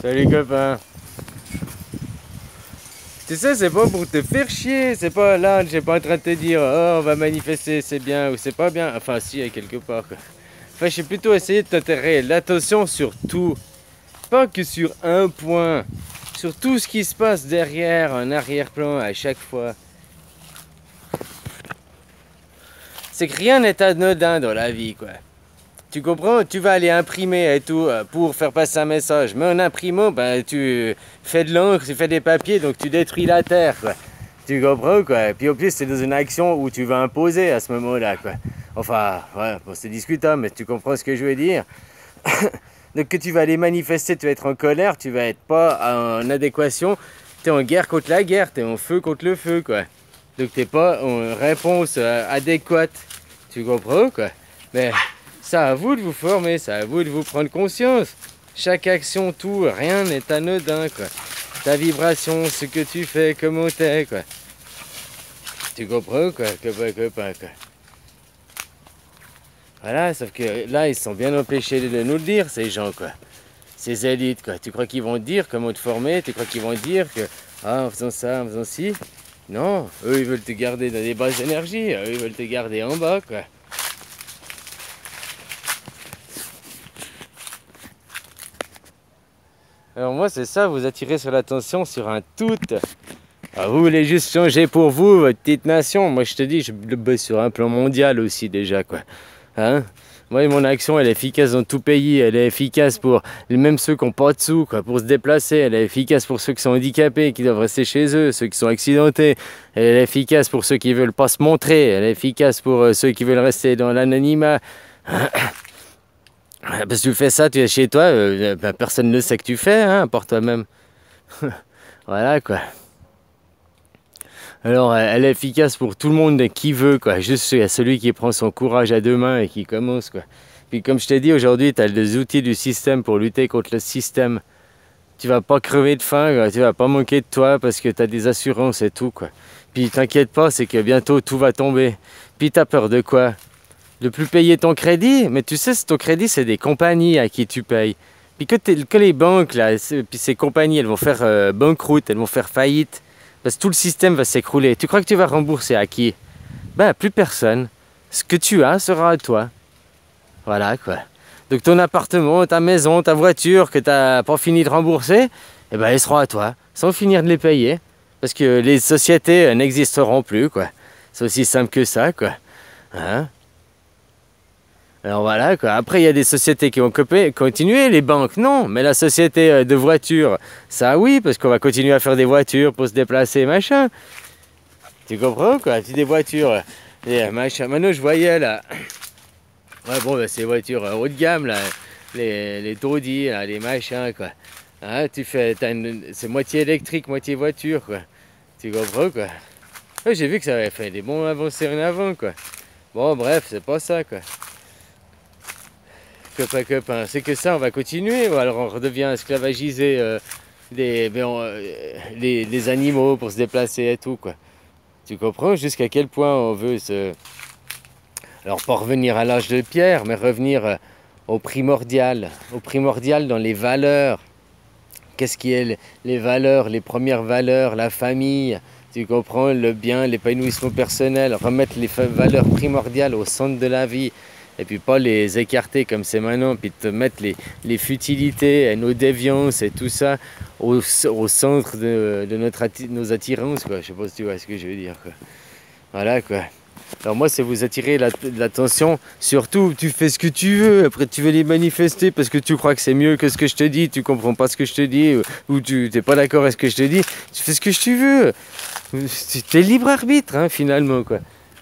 Salut copain. Tu sais, c'est pas pour te faire chier, c'est pas là, j'ai pas en train de te dire oh on va manifester, c'est bien ou c'est pas bien. Enfin si, quelque part quoi. Enfin, j'ai plutôt essayé de t'attirer l'attention sur tout, pas que sur un point, sur tout ce qui se passe derrière, en arrière-plan à chaque fois. C'est que rien n'est anodin dans la vie quoi. Tu comprends? Tu vas aller imprimer et tout pour faire passer un message. Mais en imprimant, ben, tu fais de l'encre, tu fais des papiers, donc tu détruis la terre, quoi. Tu comprends, quoi? Et puis au plus, c'est dans une action où tu vas imposer à ce moment-là, quoi. Enfin, ouais, bon, c'est discutable, mais tu comprends ce que je veux dire. Donc que tu vas aller manifester, tu vas être en colère, tu vas être pas en adéquation. Tu es en guerre contre la guerre, tu es en feu contre le feu, quoi. Donc tu n'es pas en réponse adéquate. Tu comprends, quoi? Mais c'est à vous de vous former, c'est à vous de vous prendre conscience. Chaque action, tout, rien n'est anodin, quoi. Ta vibration, ce que tu fais, comment t'es, quoi. Tu comprends, quoi, copain, quoi. Voilà, sauf que là, ils sont bien empêchés de nous le dire, ces gens, quoi. Ces élites, quoi. Tu crois qu'ils vont te dire comment te former? Tu crois qu'ils vont te dire que, ah, en faisant ça, en faisant ci? Non, eux, ils veulent te garder dans des basses énergies, eux, ils veulent te garder en bas, quoi. Alors moi c'est ça, vous attirez sur l'attention sur un tout. Alors, vous voulez juste changer pour vous, votre petite nation. Moi je te dis, je le bosse sur un plan mondial aussi déjà quoi. Hein? Moi mon action elle est efficace dans tout pays, elle est efficace pour même ceux qui n'ont pas de sous, quoi, pour se déplacer, elle est efficace pour ceux qui sont handicapés, qui doivent rester chez eux, ceux qui sont accidentés, elle est efficace pour ceux qui veulent pas se montrer, elle est efficace pour ceux qui veulent rester dans l'anonymat. Parce que tu fais ça, tu es chez toi, ben, personne ne sait que tu fais, hein, pour toi-même. Voilà quoi. Alors elle est efficace pour tout le monde qui veut, quoi. Juste celui qui prend son courage à deux mains et qui commence, quoi. Puis comme je t'ai dit aujourd'hui, tu as les outils du système pour lutter contre le système. Tu vas pas crever de faim, quoi. Tu vas pas manquer de toi parce que tu as des assurances et tout, quoi. Puis t'inquiète pas, c'est que bientôt tout va tomber. Puis t'as peur de quoi? De plus payer ton crédit? Mais tu sais, ton crédit, c'est des compagnies à qui tu payes. Puis que les banques, là, puis ces compagnies, elles vont faire banqueroute, elles vont faire faillite. Parce que tout le système va s'écrouler. Tu crois que tu vas rembourser à qui? Ben, à plus personne. Ce que tu as sera à toi. Voilà, quoi. Donc ton appartement, ta maison, ta voiture que tu n'as pas fini de rembourser, eh ben, elles seront à toi, sans finir de les payer. Parce que les sociétés n'existeront plus, quoi. C'est aussi simple que ça, quoi. Hein? Alors voilà, quoi. Après, il y a des sociétés qui vont continuer, les banques, non. Mais la société de voitures, ça oui, parce qu'on va continuer à faire des voitures pour se déplacer, machin. Tu comprends, quoi? Des voitures, machin. Maintenant, je voyais, là... Ouais, bon, bah, ces voitures haut de gamme, là. Les taudis, là, les machins, quoi. Hein, c'est moitié électrique, moitié voiture, quoi. Tu comprends, quoi? Ouais, j'ai vu que ça avait fait des bons avancées en avant, quoi. Bon, bref, c'est pas ça, quoi. Copain, c'est que ça, on va continuer, ou alors on redevient esclavagiser les animaux pour se déplacer et tout, quoi. Tu comprends jusqu'à quel point on veut se... Alors pas revenir à l'âge de pierre, mais revenir au primordial dans les valeurs. Qu'est-ce qui est les valeurs, les premières valeurs, la famille, tu comprends, le bien, l'épanouissement personnel, remettre les valeurs primordiales au centre de la vie. Et puis pas les écarter comme c'est maintenant, puis te mettre les futilités et nos déviances et tout ça au centre de nos attirances, quoi. Je sais pas si tu vois ce que je veux dire, quoi. Voilà, quoi. Alors moi, c'est vous attirer l'attention. Surtout, tu fais ce que tu veux. Après, tu veux les manifester parce que tu crois que c'est mieux que ce que je te dis. Tu comprends pas ce que je te dis ou tu n'es pas d'accord avec ce que je te dis. Tu fais ce que tu veux. Tu es libre arbitre, hein, finalement, quoi.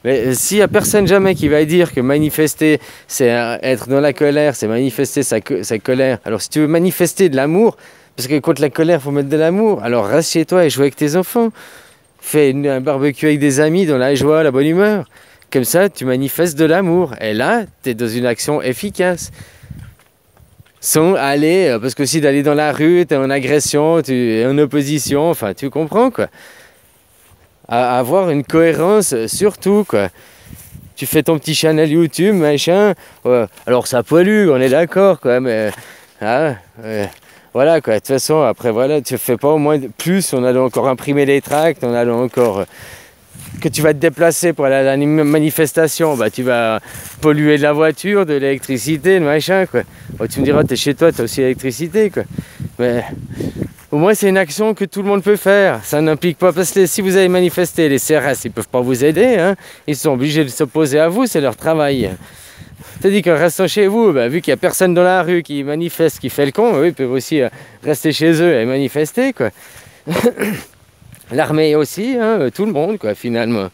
Mais s'il n'y a personne jamais qui va dire que manifester, c'est être dans la colère, c'est manifester sa colère. Alors si tu veux manifester de l'amour, parce que contre la colère, il faut mettre de l'amour, alors reste chez toi et joue avec tes enfants. Fais un barbecue avec des amis dans la joie, la bonne humeur. Comme ça, tu manifestes de l'amour. Et là, tu es dans une action efficace. Sans aller, parce que aussi d'aller dans la rue, tu es en agression, tu es en opposition, enfin tu comprends, quoi. À avoir une cohérence surtout, quoi. Tu fais ton petit channel YouTube, machin. Alors ça pollue, on est d'accord, quoi, mais Voilà quoi, de toute façon, après voilà, tu fais pas au moins plus, on allait encore imprimer les tracts, on allait encore que tu vas te déplacer pour aller à la manifestation, bah tu vas polluer de la voiture, de l'électricité, le machin quoi. Bon, tu me diras, t'es chez toi, t'as aussi l'électricité quoi. Mais au moins c'est une action que tout le monde peut faire. Ça n'implique pas, parce que si vous avez manifesté, les CRS ils peuvent pas vous aider, hein. Ils sont obligés de s'opposer à vous, c'est leur travail. C'est-à-dire qu'en restant chez vous, bah, vu qu'il n'y a personne dans la rue qui manifeste, qui fait le con, eux, ils peuvent aussi rester chez eux et manifester, quoi. L'armée aussi, hein, tout le monde, quoi, finalement.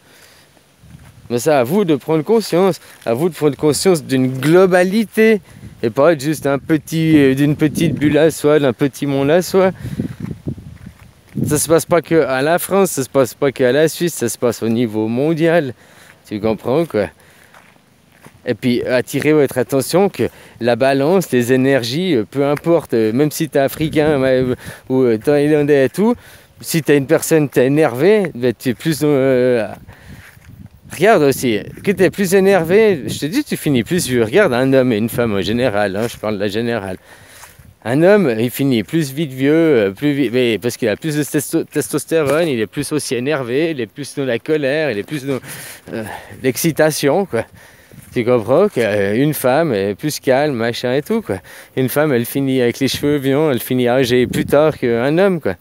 Mais c'est à vous de prendre conscience, à vous de prendre conscience d'une globalité, et pas être juste d'une petite bulle à soi, d'un petit monde à soi. Ça se passe pas que à la France, ça se passe pas qu'à la Suisse, ça se passe au niveau mondial. Tu comprends, quoi? Et puis attirer votre attention que la balance, les énergies, peu importe, même si tu es africain ou thaïlandais et tout, si tu es une personne, tu es énervé, tu es plus... regarde aussi, que tu es plus énervé, je te dis, tu finis plus vieux. Regarde un homme et une femme en général, hein, je parle de la générale. Un homme, il finit plus vite vieux, mais parce qu'il a plus de testostérone, il est plus aussi énervé, il est plus dans la colère, il est plus dans l'excitation, quoi. Tu comprends qu'une femme est plus calme, machin et tout, quoi. Une femme, elle finit avec les cheveux vieux, elle finit âgée plus tard qu'un homme, quoi.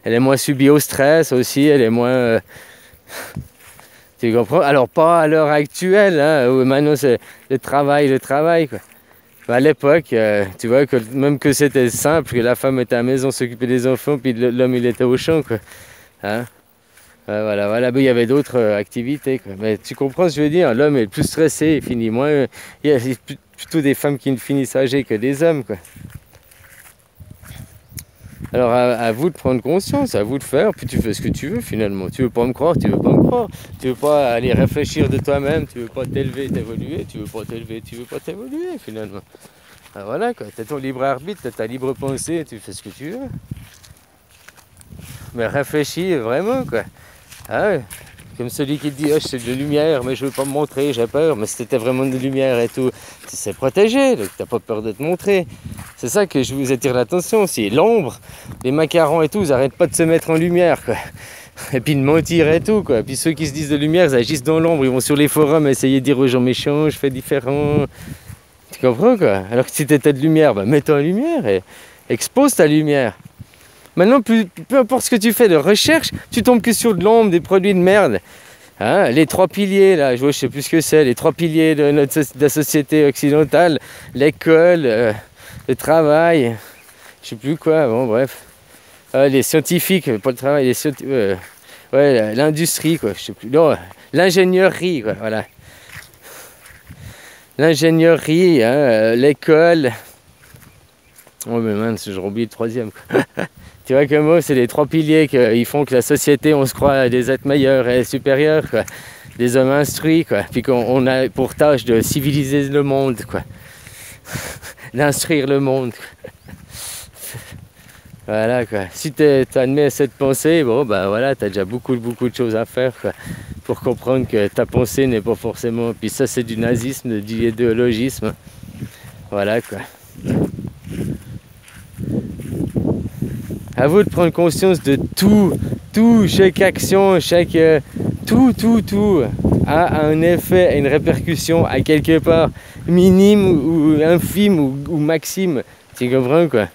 Elle est moins subie au stress aussi, elle est moins... tu comprends? Alors pas à l'heure actuelle, hein, où maintenant c'est le travail, quoi. À l'époque, tu vois, que même que c'était simple, que la femme était à la maison s'occuper des enfants, puis l'homme il était au champ, quoi. Hein? Voilà, il y avait d'autres activités, quoi. Mais tu comprends ce que je veux dire, l'homme est plus stressé, il finit moins. Il y a plutôt des femmes qui finissent âgées que des hommes, quoi. Alors à vous de prendre conscience, à vous de faire, puis tu fais ce que tu veux finalement. Tu veux pas me croire, tu veux pas me croire. Tu veux pas aller réfléchir de toi-même, tu veux pas t'élever, t'évoluer, tu veux pas t'élever, tu veux pas t'évoluer finalement. Ah, voilà quoi, t'as ton libre arbitre, t'as ta libre pensée, tu fais ce que tu veux. Mais réfléchis vraiment quoi. Ah ouais. Comme celui qui te dit, oh, c'est de lumière, mais je veux pas me montrer, j'ai peur. Mais si c'était vraiment de lumière et tout, tu sais protéger, donc t'as pas peur de te montrer. C'est ça que je vous attire l'attention aussi. L'ombre, les macarons et tout, ils arrêtent pas de se mettre en lumière, quoi. Et puis de mentir et tout, quoi. Puis ceux qui se disent de lumière, ils agissent dans l'ombre, ils vont sur les forums essayer de dire aux gens méchants, je fais différent. Tu comprends, quoi? Alors que si t'étais de lumière, bah mets-toi en lumière et expose ta lumière. Maintenant, peu importe ce que tu fais de recherche, tu tombes que sur de l'ombre, des produits de merde. Hein, les trois piliers, là, je sais plus ce que c'est, les trois piliers de la société occidentale, l'école, le travail, je sais plus quoi, bon bref. Les scientifiques, pas le travail, ouais, l'industrie, quoi, je sais plus. Non, l'ingénierie, quoi, voilà. L'ingénierie, hein, l'école. Oh mais mince, j'ai oublié le troisième, quoi. Tu vois que moi, c'est les trois piliers qui font que la société, on se croit des êtres meilleurs et supérieurs, quoi. Des hommes instruits, quoi. Puis qu'on a pour tâche de civiliser le monde, quoi. D'instruire le monde, quoi. Voilà, quoi. Si tu admets cette pensée, bon, bah voilà, tu as déjà beaucoup de choses à faire, quoi, pour comprendre que ta pensée n'est pas forcément... Puis ça, c'est du nazisme, du idéologisme. Voilà, quoi. À vous de prendre conscience de tout, chaque action, tout a un effet, une répercussion à quelque part minime ou infime ou maxime. Tu comprends, quoi?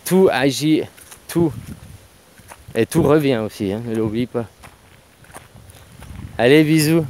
Tout agit, tout. Et tout revient aussi, hein, ne l'oublie pas. Allez, bisous.